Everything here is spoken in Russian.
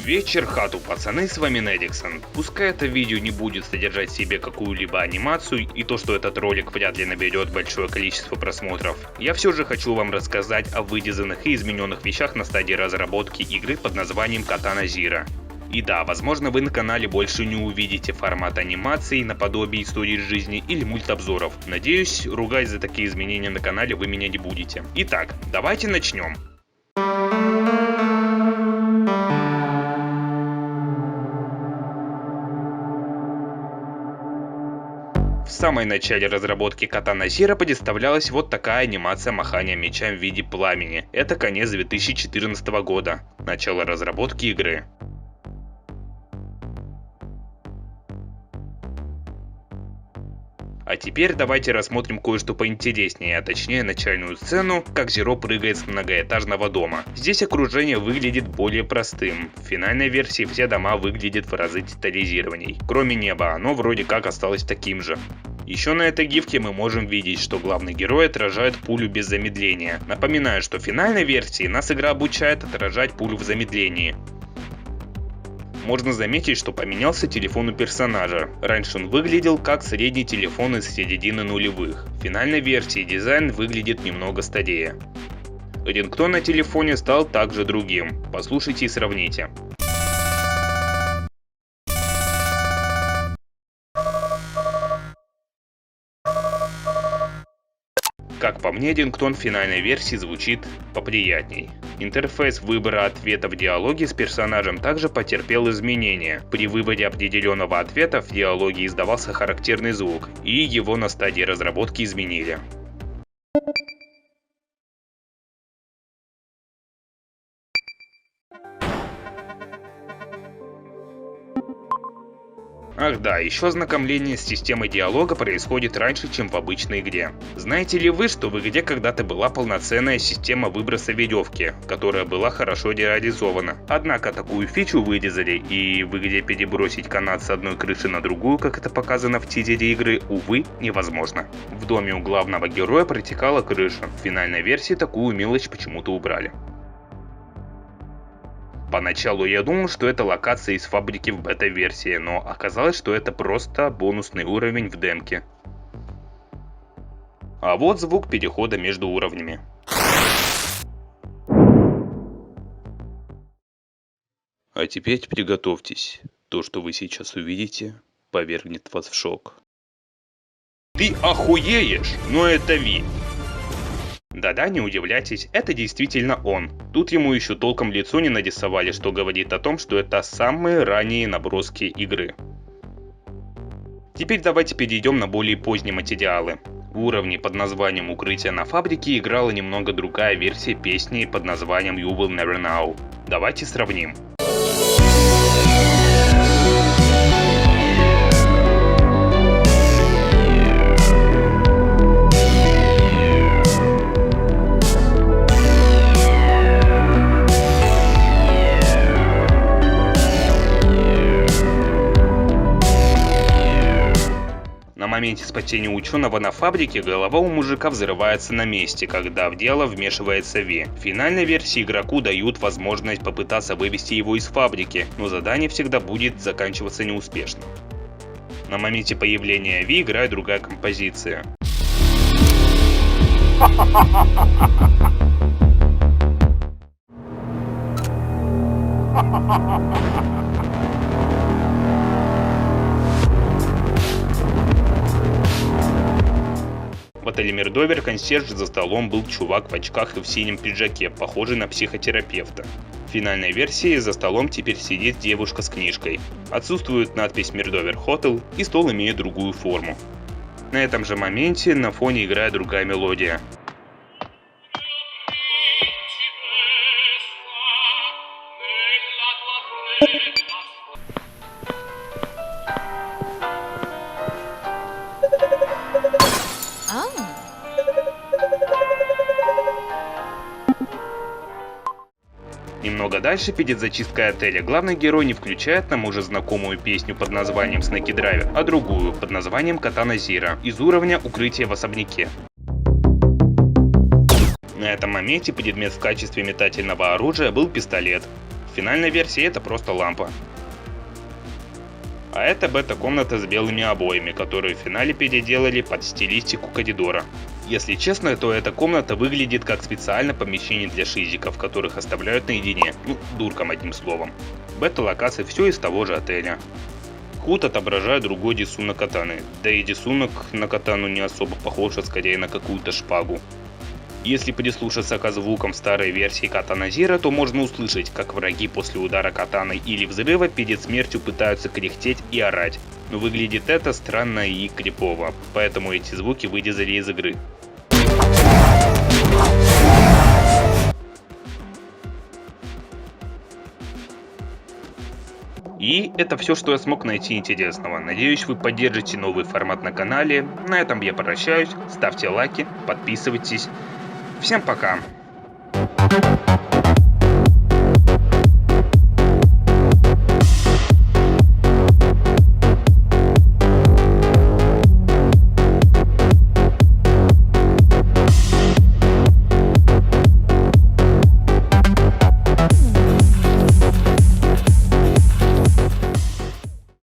Вечер хату, пацаны, с вами Недиксон. Пускай это видео не будет содержать в себе какую-либо анимацию и то, что этот ролик вряд ли наберет большое количество просмотров, я все же хочу вам рассказать о вырезанных и измененных вещах на стадии разработки игры под названием Katana Zero. И да, возможно, вы на канале больше не увидите формат анимации наподобие истории жизни или мультобзоров. Надеюсь, ругать за такие изменения на канале вы меня не будете. Итак, давайте начнем. В самом начале разработки Katana Zero представлялась вот такая анимация махания мечом в виде пламени. Это конец 2014 года, начало разработки игры. А теперь давайте рассмотрим кое-что поинтереснее, а точнее начальную сцену, как Зеро прыгает с многоэтажного дома. Здесь окружение выглядит более простым. В финальной версии все дома выглядят в разы детализированней. Кроме неба, оно вроде как осталось таким же. Еще на этой гифке мы можем видеть, что главный герой отражает пулю без замедления. Напоминаю, что в финальной версии нас игра обучает отражать пулю в замедлении. Можно заметить, что поменялся телефон у персонажа. Раньше он выглядел как средний телефон из середины нулевых. В финальной версии дизайн выглядит немного старее. Рингтон на телефоне стал также другим. Послушайте и сравните. Как по мне, рингтон в финальной версии звучит поприятней. Интерфейс выбора ответа в диалоге с персонажем также потерпел изменения. При выборе определенного ответа в диалоге издавался характерный звук, и его на стадии разработки изменили. Ах да, еще ознакомление с системой диалога происходит раньше, чем в обычной игре. Знаете ли вы, что в игре когда-то была полноценная система выброса веревки, которая была хорошо реализована? Однако такую фичу вырезали, и в игре перебросить канат с одной крыши на другую, как это показано в тизере игры, увы, невозможно. В доме у главного героя протекала крыша, в финальной версии такую мелочь почему-то убрали. Поначалу я думал, что это локация из фабрики в бета-версии, но оказалось, что это просто бонусный уровень в демке. А вот звук перехода между уровнями. А теперь приготовьтесь. То, что вы сейчас увидите, повергнет вас в шок. Ты охуеешь? Но это Ви. Да-да, не удивляйтесь, это действительно он. Тут ему еще толком лицо не нарисовали, что говорит о том, что это самые ранние наброски игры. Теперь давайте перейдем на более поздние материалы. В уровне под названием «Укрытие на фабрике» играла немного другая версия песни под названием You Will Never Know. Давайте сравним. На моменте спасения ученого на фабрике голова у мужика взрывается на месте, когда в дело вмешивается Ви. В финальной версии игроку дают возможность попытаться вывести его из фабрики, но задание всегда будет заканчиваться неуспешно. На моменте появления Ви играет другая композиция. В отеле Мирдовер консьерж за столом был чувак в очках и в синем пиджаке, похожий на психотерапевта. В финальной версии за столом теперь сидит девушка с книжкой. Отсутствует надпись Мирдовер Hotel, и стол имеет другую форму. На этом же моменте на фоне играет другая мелодия. Немного дальше, перед зачисткой отеля, главный герой не включает нам уже знакомую песню под названием Snake Driver, а другую под названием Katana Zero из уровня «Укрытие в особняке». На этом моменте предмет в качестве метательного оружия был пистолет. В финальной версии это просто лампа. А это бета-комната с белыми обоями, которые в финале переделали под стилистику коридора. Если честно, то эта комната выглядит как специальное помещение для шизиков, которых оставляют наедине, дуркам одним словом. Бета-локация все из того же отеля. Худ отображает другой рисунок катаны, да и рисунок на катану не особо похож, а скорее на какую-то шпагу. Если прислушаться к звукам старой версии Катана Зира, то можно услышать, как враги после удара катаной или взрыва перед смертью пытаются кряхтеть и орать. Но выглядит это странно и крипово, поэтому эти звуки вырезали из игры. И это все, что я смог найти интересного. Надеюсь, вы поддержите новый формат на канале. На этом я прощаюсь. Ставьте лайки, подписывайтесь. Всем пока!